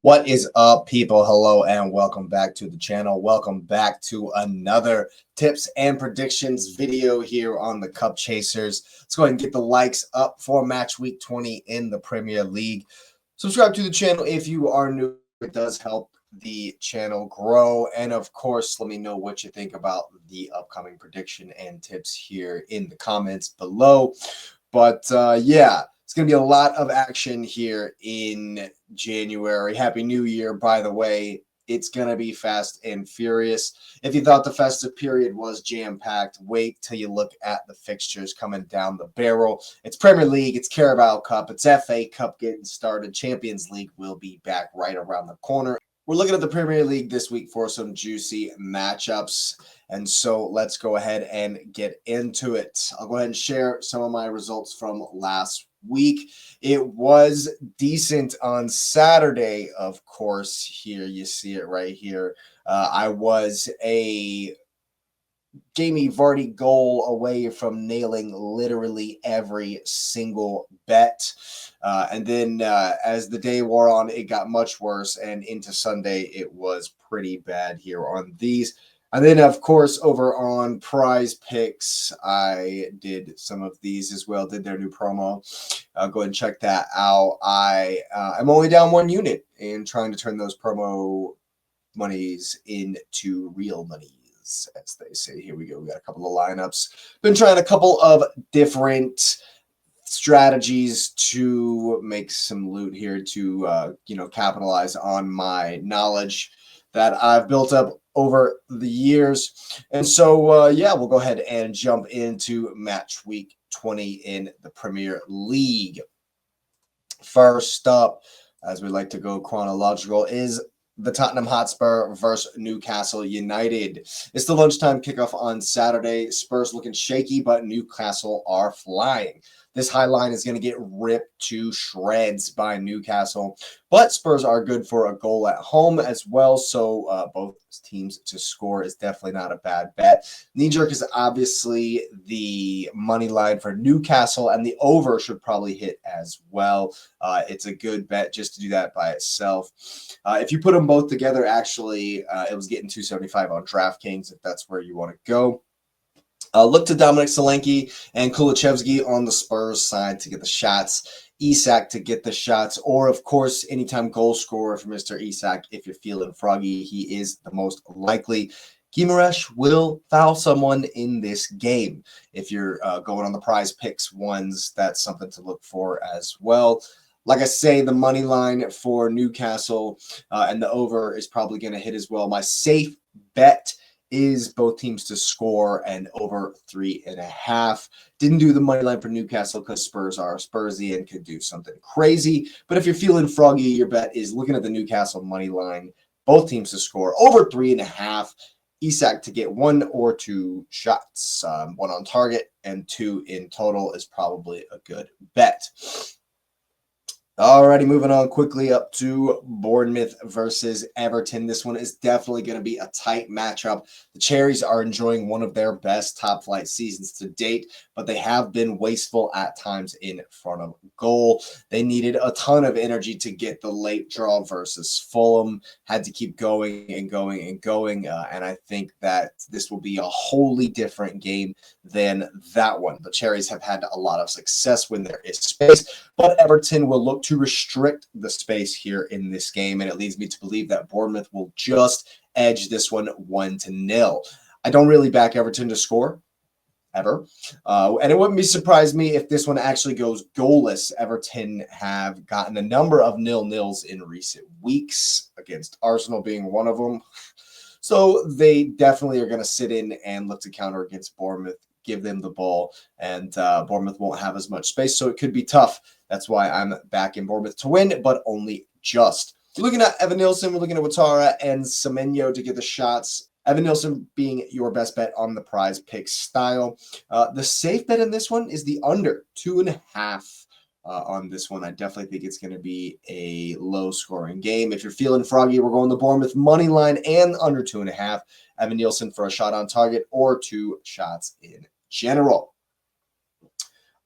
What is up, people? Hello and welcome back to the channel. Welcome back to another tips and predictions video here on the Cup Chasers. Let's go ahead and get the likes up for match week 20 in the Premier League. Subscribe to the channel if you are new. It does help the channel grow. And of course, let me know what you think about the upcoming prediction and tips here in the comments below. But yeah, it's going to be a lot of action here in January. Happy New Year, by the way. It's going to be fast and furious. If you thought the festive period was jam-packed, wait till you look at the fixtures coming down the barrel. It's Premier League, it's Carabao Cup, it's FA Cup getting started. Champions League will be back right around the corner. We're looking at the Premier League this week for some juicy matchups. And so let's go ahead and get into it. I'll go ahead and share some of my results from last week. It was decent on Saturday, of course. Here you see it right here. I was a Jamie Vardy goal away from nailing literally every single bet. And then as the day wore on, it got much worse. And into Sunday, it was pretty bad here on these. And then, of course, over on Prize Picks, I did some of these as well, did their new promo. Go ahead and check that out. I'm only down one unit and trying to turn those promo monies into real monies, as they say. Here we go. We got a couple of lineups. Been trying a couple of different strategies to make some loot here to, capitalize on my knowledge that I've built up over the years. And so, we'll go ahead and jump into match week 20 in the Premier League. First up, as we like to go chronological, is the Tottenham Hotspur versus Newcastle United. It's the lunchtime kickoff on Saturday. Spurs looking shaky, but Newcastle are flying. This high line is going to get ripped to shreds by Newcastle, but Spurs are good for a goal at home as well, so both teams to score is definitely not a bad bet. Knee-jerk is obviously the money line for Newcastle, and the over should probably hit as well. It's a good bet just to do that by itself. If you put them both together, actually, it was getting 275 on DraftKings if that's where you want to go. Look to Dominic Solanke and Kulusevski on the Spurs side to get the shots. Isak to get the shots, or of course, anytime goal scorer for Mr. Isak. If you're feeling froggy, he is the most likely. Guimaraes will foul someone in this game. If you're going on the Prize Picks ones, that's something to look for as well. Like I say, the money line for Newcastle and the over is probably going to hit as well. My safe bet is both teams to score and over 3.5. Didn't do the money line for Newcastle because Spurs are Spursy and could do something crazy. But if you're feeling froggy, your bet is looking at the Newcastle money line, both teams to score over 3.5. Isak to get 1 or 2 shots, 1 on target and 2 in total is probably a good bet. Alrighty, moving on quickly up to Bournemouth versus Everton. This one is definitely going to be a tight matchup. The Cherries are enjoying one of their best top-flight seasons to date, but they have been wasteful at times in front of goal. They needed a ton of energy to get the late draw versus Fulham. Had to keep going and going and going, and I think that this will be a wholly different game than that one. The Cherries have had a lot of success when there is space, but Everton will look to restrict the space here in this game, and it leads me to believe that Bournemouth will just edge this one 1-0. I don't really back Everton to score ever, and it wouldn't be surprised me if this one actually goes goalless. Everton have gotten a number of 0-0s in recent weeks, against Arsenal being one of them. So they definitely are going to sit in and look to counter against Bournemouth, give them the ball, and Bournemouth won't have as much space, so it could be tough. That's why I'm backing Bournemouth to win, but only just. We're looking at Evan Nilsson, we're looking at Ouattara and Semenyo to get the shots. Evan Nilsson being your best bet on the Prize Pick style. The safe bet in this one is the under 2.5 on this one. I definitely think it's going to be a low-scoring game. If you're feeling froggy, we're going the Bournemouth money line and under 2.5. Evan Nilsson for a shot on target or 2 shots in general.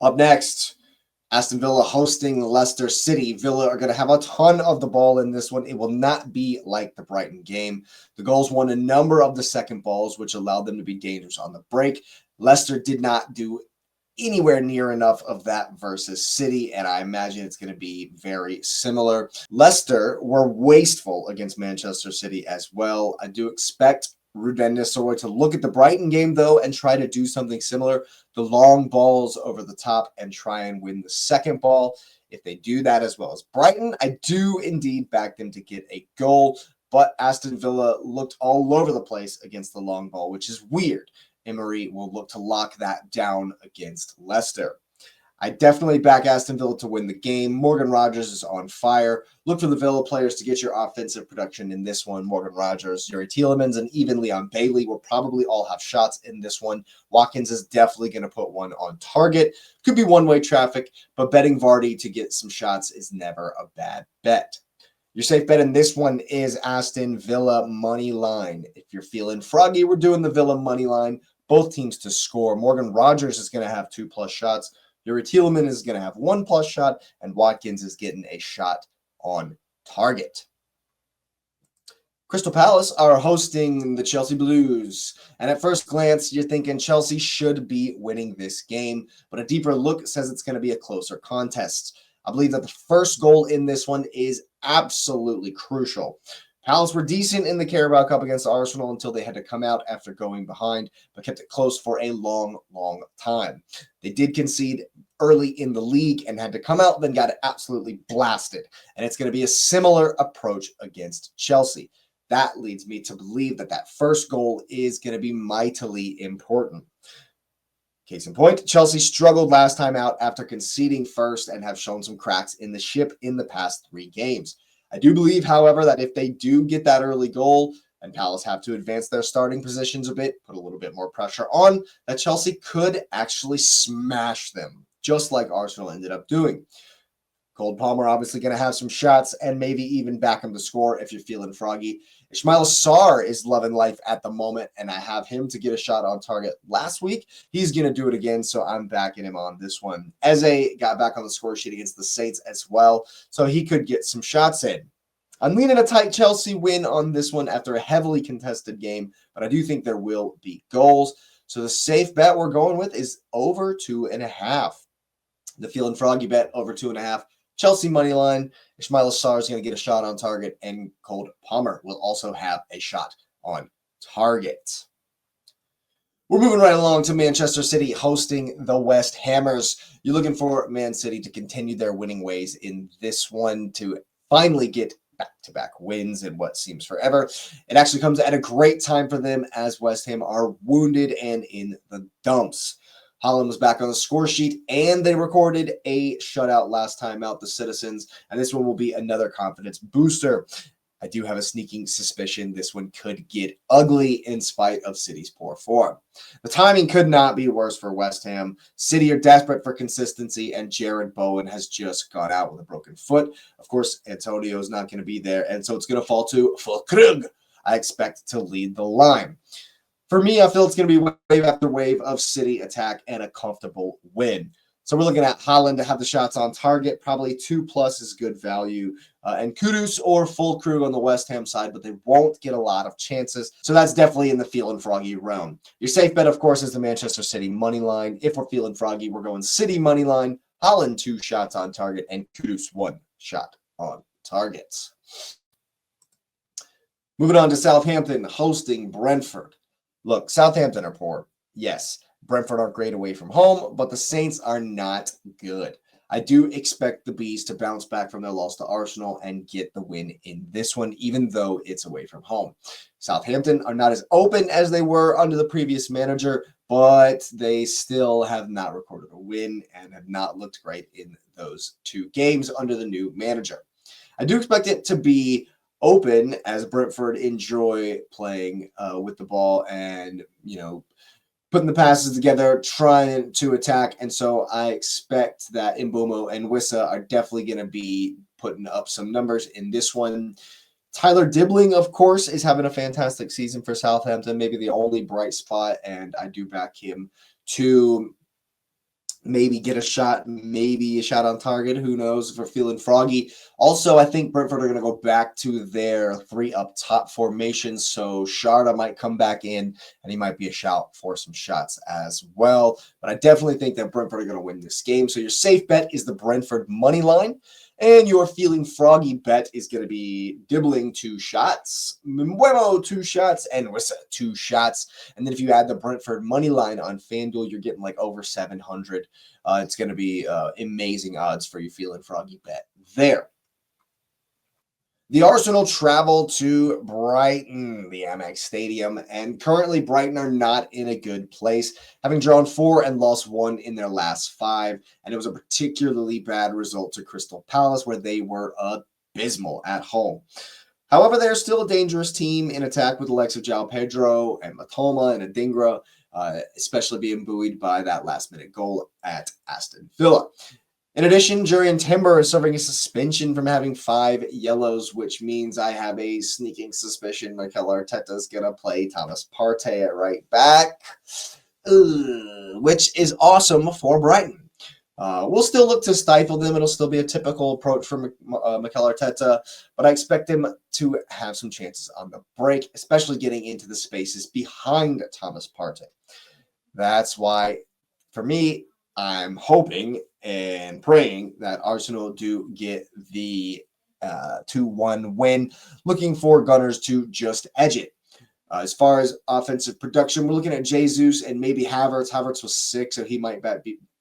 Up next, Aston Villa hosting Leicester City. Villa are going to have a ton of the ball in this one. It will not be like the Brighton game. The goals won a number of the second balls, which allowed them to be dangerous on the break. Leicester did not do anywhere near enough of that versus City, and I imagine it's going to be very similar. Leicester were wasteful against Manchester City as well. I do expect Ruben Nistelrooy to look at the Brighton game, though, and try to do something similar. The long balls over the top and try and win the second ball. If they do that as well as Brighton, I do indeed back them to get a goal. But Aston Villa looked all over the place against the long ball, which is weird. Emery will look to lock that down against Leicester. I definitely back Aston Villa to win the game. Morgan Rogers is on fire. Look for the Villa players to get your offensive production in this one. Morgan Rogers, Yuri Tielemans, and even Leon Bailey will probably all have shots in this one. Watkins is definitely going to put one on target. Could be one-way traffic, but betting Vardy to get some shots is never a bad bet. Your safe bet in this one is Aston Villa money line. If you're feeling froggy, we're doing the Villa money line. Both teams to score. Morgan Rogers is going to have 2+ shots. Yuri Tielemans is going to have 1+ shot, and Watkins is getting a shot on target. Crystal Palace are hosting the Chelsea Blues. And at first glance, you're thinking Chelsea should be winning this game, but a deeper look says it's going to be a closer contest. I believe that the first goal in this one is absolutely crucial. Palace were decent in the Carabao Cup against Arsenal until they had to come out after going behind, but kept it close for a long, long time. They did concede early in the league and had to come out, then got absolutely blasted. And it's going to be a similar approach against Chelsea. That leads me to believe that that first goal is going to be mightily important. Case in point, Chelsea struggled last time out after conceding first and have shown some cracks in the ship in the past 3 games. I do believe, however, that if they do get that early goal and Palace have to advance their starting positions a bit, put a little bit more pressure on, that Chelsea could actually smash them, just like Arsenal ended up doing. Cole Palmer obviously going to have some shots and maybe even back him to score if you're feeling froggy. Ismail Sarr is loving life at the moment, and I have him to get a shot on target last week. He's going to do it again, so I'm backing him on this one. Eze got back on the score sheet against the Saints as well, so he could get some shots in. I'm leaning a tight Chelsea win on this one after a heavily contested game, but I do think there will be goals. So the safe bet we're going with is over 2.5. The feeling froggy bet over 2.5. Chelsea money line. Ismail Sarr is going to get a shot on target, and Cole Palmer will also have a shot on target. We're moving right along to Manchester City hosting the West Hammers. You're looking for Man City to continue their winning ways in this one to finally get back-to-back wins in what seems forever. It actually comes at a great time for them as West Ham are wounded and in the dumps. Haaland was back on the score sheet, and they recorded a shutout last time out, the Citizens, and this one will be another confidence booster. I do have a sneaking suspicion this one could get ugly in spite of City's poor form. The timing could not be worse for West Ham. City are desperate for consistency, and Jared Bowen has just gone out with a broken foot. Of course, Antonio is not going to be there, and so it's going to fall to Fulkrug. I expect to lead the line. For me, I feel it's going to be wave after wave of City attack and a comfortable win. So we're looking at Haaland to have the shots on target. Probably 2+ is good value. And Kudus or Fulkrug on the West Ham side, but they won't get a lot of chances. So that's definitely in the feeling froggy realm. Your safe bet, of course, is the Manchester City money line. If we're feeling froggy, we're going City money line. Haaland 2 shots on target and Kudus 1 shot on target. Moving on to Southampton hosting Brentford. Look, Southampton are poor. Yes, Brentford aren't great away from home, but the Saints are not good. I do expect the Bees to bounce back from their loss to Arsenal and get the win in this one, even though it's away from home. Southampton are not as open as they were under the previous manager, but they still have not recorded a win and have not looked great in those 2 games under the new manager. I do expect it to be open as Brentford enjoy playing with the ball and, putting the passes together, trying to attack. And so I expect that Mbeumo and Wissa are definitely going to be putting up some numbers in this one. Tyler Dibbling, of course, is having a fantastic season for Southampton, maybe the only bright spot, and I do back him to maybe get a shot, maybe a shot on target. Who knows if we're feeling froggy. Also, I think Brentford are going to go back to their 3 up top formation. So Sharda might come back in and he might be a shout for some shots as well. But I definitely think that Brentford are going to win this game. So your safe bet is the Brentford money line. And your feeling froggy bet is going to be Dibbling 2 shots, Mbuemo 2 shots, and Wissa 2 shots. And then if you add the Brentford money line on FanDuel, you're getting like over 700. It's going to be amazing odds for your feeling froggy bet there. The Arsenal travel to Brighton, the Amex Stadium, and currently Brighton are not in a good place, having drawn 4 and lost 1 in their last 5, and it was a particularly bad result to Crystal Palace, where they were abysmal at home. However, they're still a dangerous team in attack with the likes of João Pedro and Matoma and Adingra, especially being buoyed by that last-minute goal at Aston Villa. In addition, Jurriën Timber is serving a suspension from having 5 yellows, which means I have a sneaking suspicion Mikel Arteta is going to play Thomas Partey at right back, which is awesome for Brighton. We'll still look to stifle them. It'll still be a typical approach for Mikel Arteta, but I expect him to have some chances on the break, especially getting into the spaces behind Thomas Partey. That's why, for me, I'm hoping and praying that Arsenal do get the 2-1 win. Looking for Gunners to just edge it. As far as offensive production, we're looking at Jesus and maybe Havertz. Havertz was sick, so he might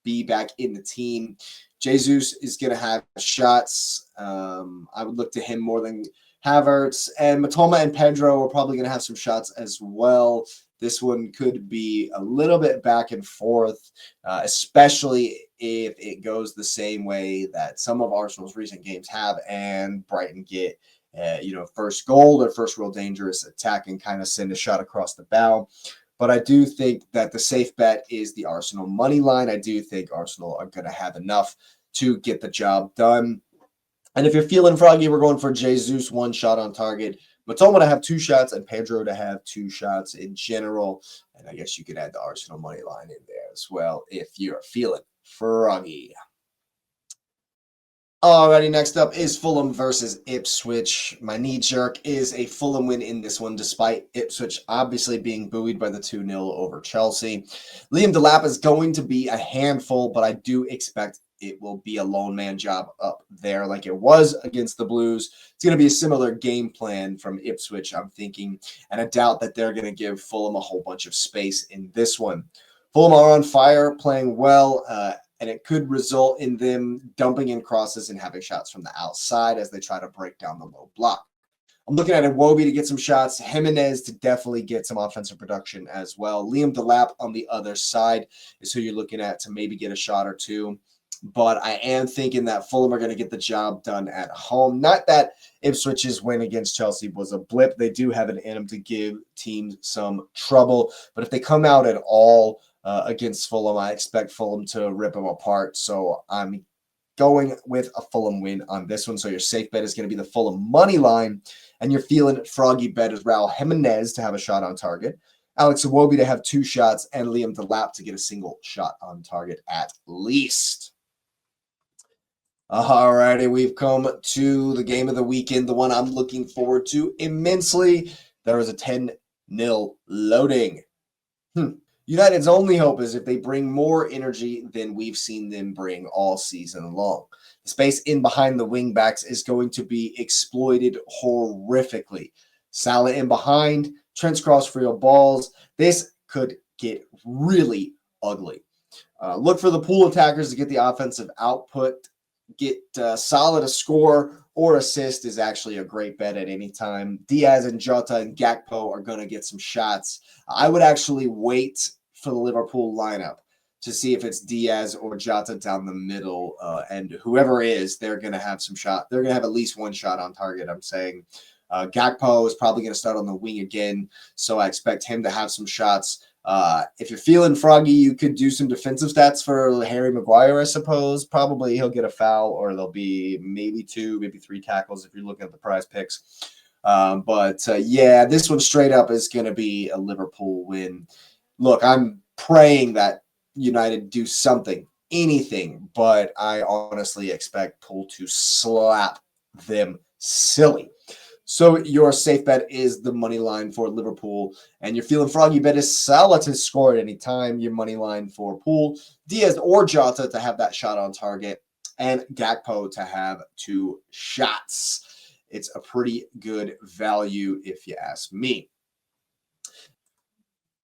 be back in the team. Jesus is going to have shots. I would look to him more than Havertz. And Matoma and Pedro are probably going to have some shots as well. This one could be a little bit back and forth, especially if it goes the same way that some of Arsenal's recent games have, and Brighton get, first goal or first real dangerous attack and kind of send a shot across the bow. But I do think that the safe bet is the Arsenal money line. I do think Arsenal are going to have enough to get the job done. And if you're feeling froggy, we're going for Jesus, 1 shot on target. Matoma to have 2 shots and Pedro to have 2 shots in general. And I guess you could add the Arsenal money line in there as well if you're feeling froggy. Alrighty, next up is Fulham versus Ipswich. My knee jerk is a Fulham win in this one, despite Ipswich obviously being buoyed by the 2-0 over Chelsea. Liam Delap is going to be a handful, but I do expect it will be a lone man job up there like it was against the Blues. It's going to be a similar game plan from Ipswich, I'm thinking, and I doubt that they're going to give Fulham a whole bunch of space in this one. Fulham are on fire, playing well, and it could result in them dumping in crosses and having shots from the outside as they try to break down the low block. I'm looking at Iwobi to get some shots, Jimenez to definitely get some offensive production as well. Liam Delap on the other side is who you're looking at to maybe get a shot or two. But I am thinking that Fulham are going to get the job done at home. Not that Ipswich's win against Chelsea was a blip. They do have it in them to give teams some trouble. But if they come out at all against Fulham, I expect Fulham to rip them apart. So I'm going with a Fulham win on this one. So your safe bet is going to be the Fulham money line. And your feeling froggy bet is Raul Jimenez to have a shot on target, Alex Iwobi to have 2 shots, and Liam Delap to get a single shot on target at least. All righty, we've come to the game of the weekend, the one I'm looking forward to immensely. There is a 10-0 loading. United's only hope is if they bring more energy than we've seen them bring all season long. The space in behind the wing backs is going to be exploited horrifically. Salah in behind, Trent's cross for your balls. This could get really ugly. Look for the pool attackers to get the offensive output. Get Salah to score or assist is actually a great bet at any time. Diaz and Jota and Gakpo are going to get some shots. I would actually wait for the Liverpool lineup to see if it's Diaz or Jota down the middle. And whoever is, they're going to have some shot. They're going to have at least 1 shot on target, I'm saying. Gakpo is probably going to start on the wing again, so I expect him to have some shots. If you're feeling froggy, you could do some defensive stats for Harry Maguire, I suppose. Probably he'll get a foul, or there'll be maybe 2, maybe 3 tackles if you're looking at the prize picks. Yeah, this one straight up is going to be a Liverpool win. Look, I'm praying that United do something anything, but I honestly expect Pool to slap them silly. So your safe bet is the money line for Liverpool, and your feeling froggy bet is Salah to score at any time. Your money line for Pool, Diaz or Jota to have that shot on target, and Gakpo to have 2 shots. It's a pretty good value if you ask me.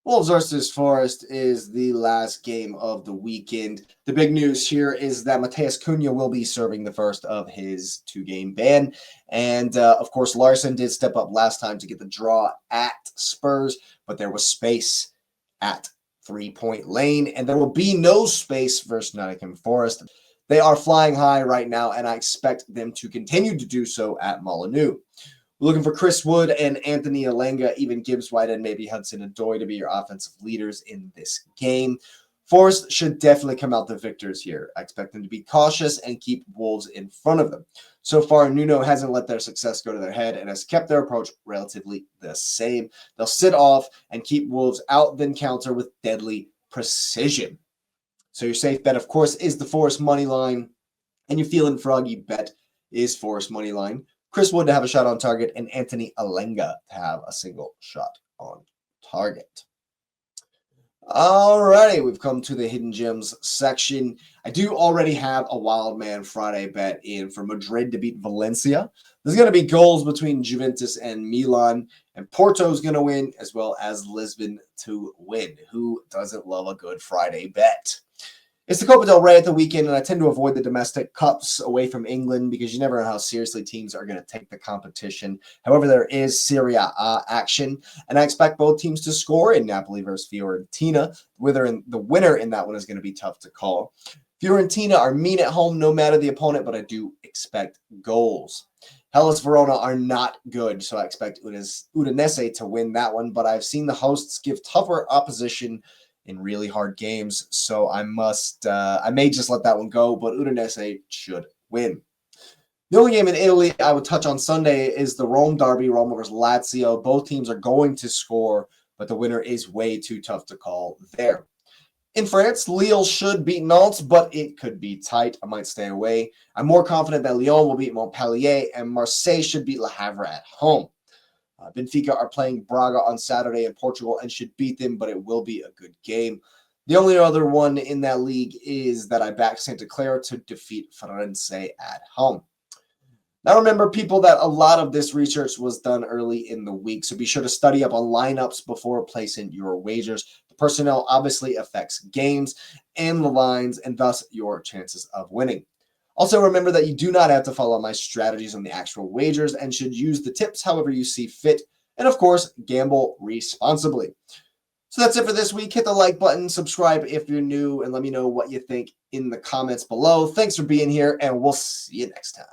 Wolves versus Forest is the last game of the weekend. The big news here is that Mateus Cunha will be serving the first of his 2-game ban. And of course, Larson did step up last time to get the draw at Spurs, but there was space at 3-point lane, and there will be no space versus Nottingham Forest. They are flying high right now, and I expect them to continue to do so at Molineux. We're looking for Chris Wood and Anthony Alenga, even Gibbs White and maybe Hudson-Odoi to be your offensive leaders in this game. Forest should definitely come out the victors here. I expect them to be cautious and keep Wolves in front of them. So far, Nuno hasn't let their success go to their head and has kept their approach relatively the same. They'll sit off and keep Wolves out, then counter with deadly precision. So your safe bet, of course, is the Forest money line, and your feeling froggy bet is Forest money line. Chris Wood to have a shot on target, and Anthony Alenga to have a single shot on target. Alrighty, we've come to the Hidden Gems section. I do already have a Wild Man Friday bet in for Madrid to beat Valencia. There's going to be goals between Juventus and Milan, and Porto's going to win, as well as Lisbon to win. Who doesn't love a good Friday bet? It's the Copa del Rey at the weekend, and I tend to avoid the domestic cups away from England because you never know how seriously teams are going to take the competition. However, there is Serie A action, and I expect both teams to score in Napoli versus Fiorentina. The winner in that one is going to be tough to call. Fiorentina are mean at home no matter the opponent, but I do expect goals. Hellas Verona are not good, so I expect Udinese to win that one, but I've seen the hosts give tougher opposition in really hard games, so I may just let that one go, but Udinese should win. The only game in Italy I would touch on Sunday is the Rome derby, Rome versus Lazio. Both teams are going to score, but the winner is way too tough to call there. In France, Lille should beat Nantes, but it could be tight. I might stay away. I'm more confident that Lyon will beat Montpellier, and Marseille should beat Le Havre at home. Benfica are playing Braga on Saturday in Portugal and should beat them, but it will be a good game. The only other one in that league is that I back Santa Clara to defeat Firenze at home. Now remember, people, that a lot of this research was done early in the week, so be sure to study up on lineups before placing your wagers. The personnel obviously affects games and the lines, and thus your chances of winning. Also, remember that you do not have to follow my strategies on the actual wagers and should use the tips however you see fit. And of course, gamble responsibly. So that's it for this week. Hit the like button, subscribe if you're new, and let me know what you think in the comments below. Thanks for being here, and we'll see you next time.